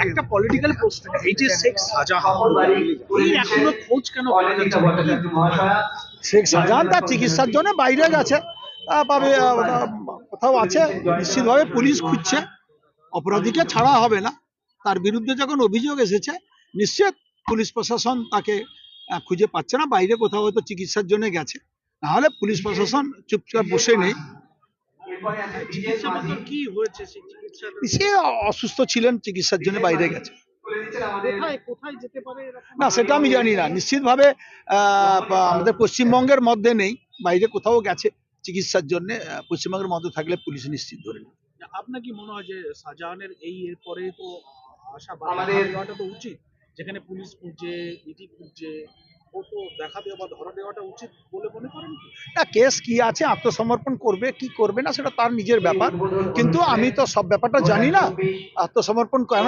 একটা পলিটিক্যাল প্রশ্ন, এই যে শেখ শাহজাহান, এই এখনো খোঁজ কেন পাওয়া যাচ্ছে না? শেখ শাহজাহান তার চিকিৎসার জন্য বাইরে গেছে, পাবে কোথাও আছে, নিশ্চিতভাবে পুলিশ খুঁজছে, অপরাধীকে ছাড়া হবে না। তার বিরুদ্ধে যখন অভিযোগ এসেছে, নিশ্চিত পুলিশ প্রশাসন তাকে খুঁজে পাচ্ছে না, বাইরে কোথাও হয়তো চিকিৎসার জন্য গেছে, নাহলে পুলিশ প্রশাসন চুপচাপ বসে নেই। চিকিৎসাপত্র কি হয়েছে সেই চিকিৎসা? সে অসুস্থ ছিলেন, চিকিৎসার জন্য বাইরে গেছে। কোথায় কোথায় যেতে পারে এরকম? না, সেটা আমি জানি না, নিশ্চিতভাবে আমাদের পশ্চিমবঙ্গের মধ্যে নেই, বাইরে কোথাও গেছে চিকিৎসার জন্য। পশ্চিমবঙ্গের মধ্যে থাকলে পুলিশ নিশ্চিত ধরে নেবে। আপনার কি মনে হয় যে শাহজাহানের এর পরে তো আশা দেওয়াটা তো উচিত, যেখানে পুলিশ খুঁজছে, ইডি খুঁজছে, ও তো দেখা দেওয়া বা ধরা দেওয়াটা উচিত বলে মনে করেন কি? না, কেস কি আছে, আত্মসমর্পণ করবে কি করবে না সেটা তার নিজের ব্যাপার, কিন্তু আমি তো সব ব্যাপারটা জানি না। আত্মসমর্পণ কেন